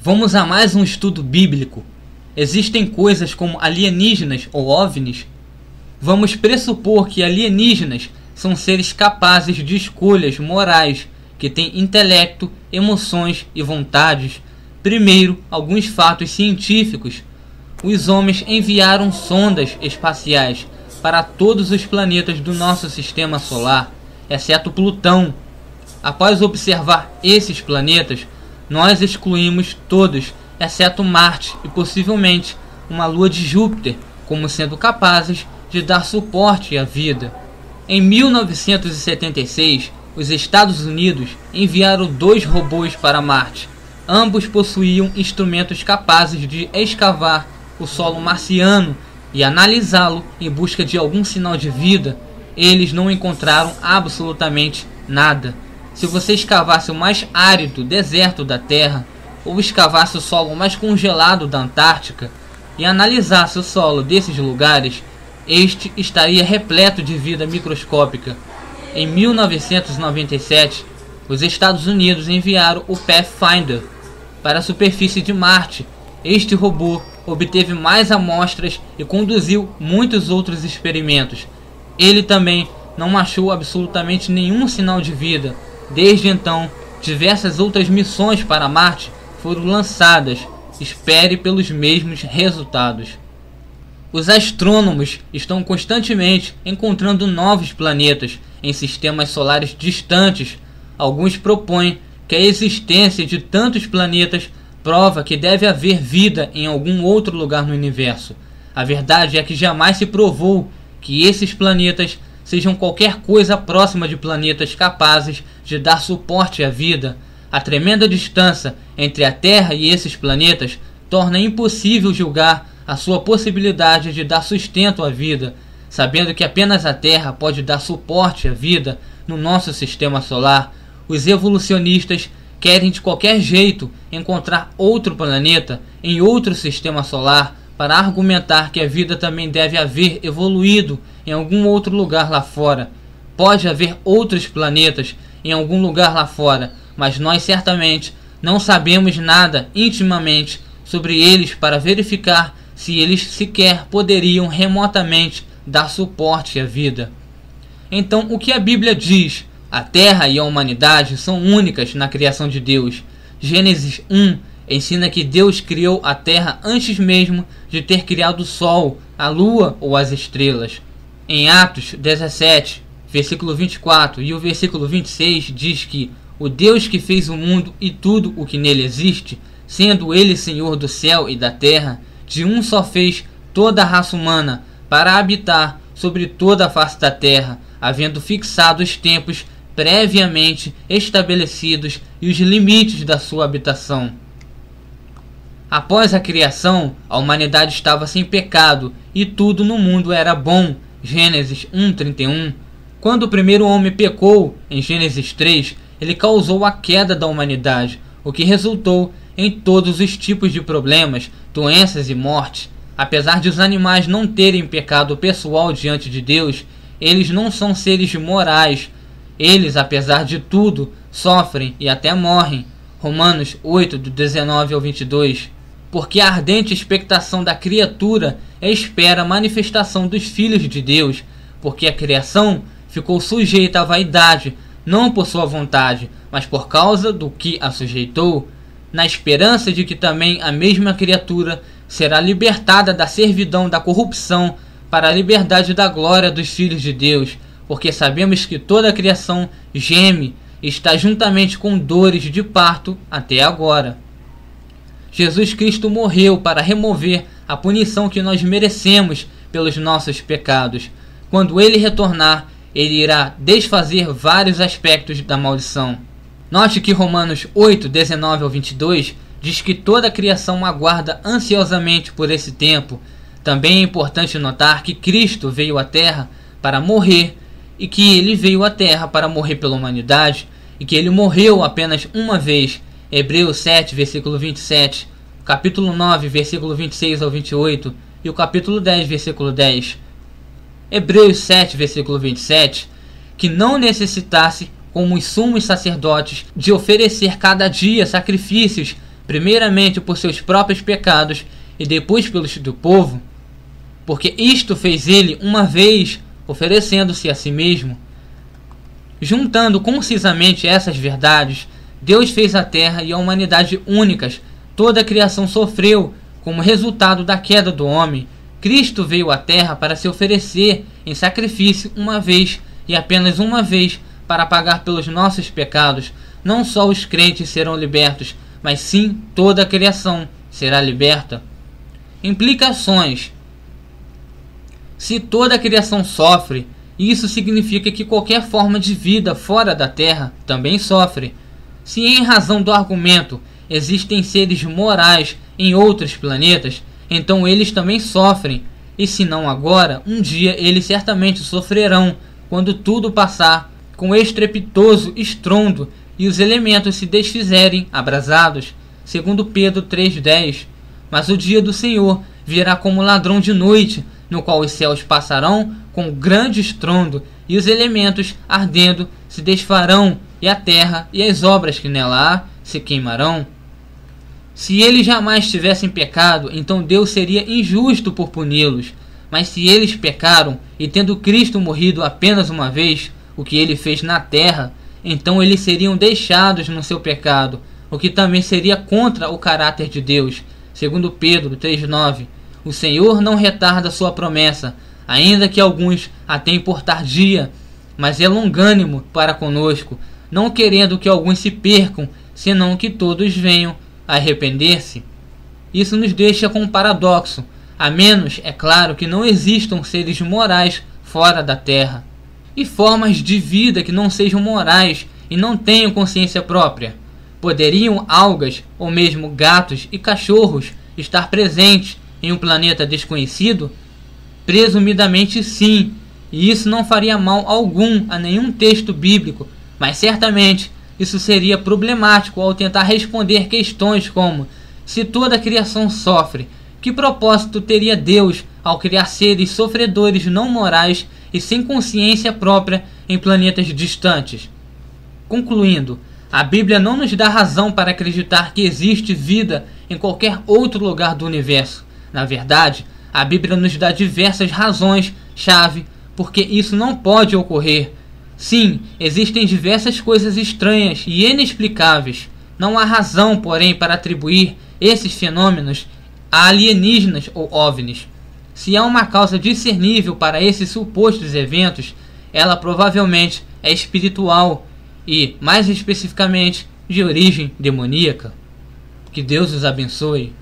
Vamos a mais um estudo bíblico. Existem coisas como alienígenas ou OVNIs? Vamos pressupor que alienígenas são seres capazes de escolhas morais, que têm intelecto, emoções e vontades. Primeiro, alguns fatos científicos. Os homens enviaram sondas espaciais para todos os planetas do nosso sistema solar, exceto Plutão. Após observar esses planetas, nós excluímos todos, exceto Marte e possivelmente uma lua de Júpiter, como sendo capazes de dar suporte à vida. Em 1976, os Estados Unidos enviaram 2 robôs para Marte. Ambos possuíam instrumentos capazes de escavar o solo marciano e analisá-lo em busca de algum sinal de vida. Eles não encontraram absolutamente nada. Se você escavasse o mais árido deserto da Terra, ou escavasse o solo mais congelado da Antártica e analisasse o solo desses lugares, este estaria repleto de vida microscópica. Em 1997, os Estados Unidos enviaram o Pathfinder para a superfície de Marte. Este robô obteve mais amostras e conduziu muitos outros experimentos. Ele também não achou absolutamente nenhum sinal de vida. Desde então, diversas outras missões para Marte foram lançadas. Espere pelos mesmos resultados. Os astrônomos estão constantemente encontrando novos planetas em sistemas solares distantes. Alguns propõem que a existência de tantos planetas prova que deve haver vida em algum outro lugar no universo. A verdade é que jamais se provou que esses planetas sejam qualquer coisa próxima de planetas capazes de dar suporte à vida. A tremenda distância entre a Terra e esses planetas torna impossível julgar a sua possibilidade de dar sustento à vida, sabendo que apenas a Terra pode dar suporte à vida no nosso sistema solar. Os evolucionistas querem de qualquer jeito encontrar outro planeta em outro sistema solar para argumentar que a vida também deve haver evoluído em algum outro lugar lá fora. Pode haver outros planetas em algum lugar lá fora, mas nós certamente não sabemos nada intimamente sobre eles para verificar se eles sequer poderiam remotamente dar suporte à vida. Então, o que a Bíblia diz? A Terra e a humanidade são únicas na criação de Deus. Gênesis 1 ensina que Deus criou a Terra antes mesmo de ter criado o Sol, a Lua ou as estrelas. Em Atos 17, versículo 24 e o versículo 26 diz que o Deus que fez o mundo e tudo o que nele existe, sendo ele Senhor do céu e da terra, de um só fez toda a raça humana para habitar sobre toda a face da terra, havendo fixado os tempos previamente estabelecidos e os limites da sua habitação. Após a criação, a humanidade estava sem pecado e tudo no mundo era bom. Gênesis 1:31. Quando o primeiro homem pecou, em Gênesis 3, ele causou a queda da humanidade, o que resultou em todos os tipos de problemas, doenças e morte. Apesar de os animais não terem pecado pessoal diante de Deus, eles não são seres morais. Eles, apesar de tudo, sofrem e até morrem. Romanos 8, do 19 ao 22. Porque a ardente expectação da criatura espera a manifestação dos filhos de Deus, porque a criação ficou sujeita à vaidade, não por sua vontade, mas por causa do que a sujeitou, na esperança de que também a mesma criatura será libertada da servidão da corrupção para a liberdade da glória dos filhos de Deus, porque sabemos que toda a criação geme e está juntamente com dores de parto até agora. Jesus Cristo morreu para remover a punição que nós merecemos pelos nossos pecados. Quando ele retornar, ele irá desfazer vários aspectos da maldição. Note que Romanos 8, 19 ao 22 diz que toda a criação aguarda ansiosamente por esse tempo. Também é importante notar que Cristo veio à Terra para morrer e que ele veio à Terra para morrer pela humanidade e que ele morreu apenas uma vez. Hebreus 7, versículo 27, capítulo 9, versículo 26 ao 28 e o capítulo 10, versículo 10. Hebreus 7, versículo 27, que não necessitasse, como os sumos sacerdotes, de oferecer cada dia sacrifícios primeiramente por seus próprios pecados e depois pelos do povo, porque isto fez ele uma vez, oferecendo-se a si mesmo. Juntando concisamente essas verdades, Deus fez a terra e a humanidade únicas. Toda a criação sofreu como resultado da queda do homem. Cristo veio à terra para se oferecer em sacrifício uma vez e apenas uma vez para pagar pelos nossos pecados. Não só os crentes serão libertos, mas sim toda a criação será liberta. Implicações. Se toda a criação sofre, isso significa que qualquer forma de vida fora da Terra também sofre. Se em razão do argumento existem seres morais em outros planetas, então eles também sofrem. E se não agora, um dia eles certamente sofrerão quando tudo passar com estrepitoso estrondo e os elementos se desfizerem abrasados. Segundo Pedro 3,10. Mas o dia do Senhor virá como ladrão de noite, no qual os céus passarão com grande estrondo, e os elementos ardendo se desfarão, e a terra e as obras que nela há se queimarão. Se eles jamais tivessem pecado, então Deus seria injusto por puni-los. Mas se eles pecaram, e tendo Cristo morrido apenas uma vez, o que ele fez na terra, então eles seriam deixados no seu pecado, o que também seria contra o caráter de Deus. Segundo Pedro 3,9. O Senhor não retarda sua promessa, ainda que alguns a tenham por tardia, mas é longânimo para conosco, não querendo que alguns se percam, senão que todos venham a arrepender-se. Isso nos deixa com um paradoxo, a menos, é claro, que não existam seres morais fora da Terra, e formas de vida que não sejam morais e não tenham consciência própria. Poderiam algas, ou mesmo gatos e cachorros, estar presentes em um planeta desconhecido? Presumidamente sim, e isso não faria mal algum a nenhum texto bíblico, mas certamente isso seria problemático ao tentar responder questões como: se toda a criação sofre, que propósito teria Deus ao criar seres sofredores não morais e sem consciência própria em planetas distantes? Concluindo, a Bíblia não nos dá razão para acreditar que existe vida em qualquer outro lugar do universo. Na verdade, a Bíblia nos dá diversas razões-chave porque isso não pode ocorrer. Sim, existem diversas coisas estranhas e inexplicáveis. Não há razão, porém, para atribuir esses fenômenos a alienígenas ou OVNIs. Se há uma causa discernível para esses supostos eventos, ela provavelmente é espiritual e, mais especificamente, de origem demoníaca. Que Deus os abençoe.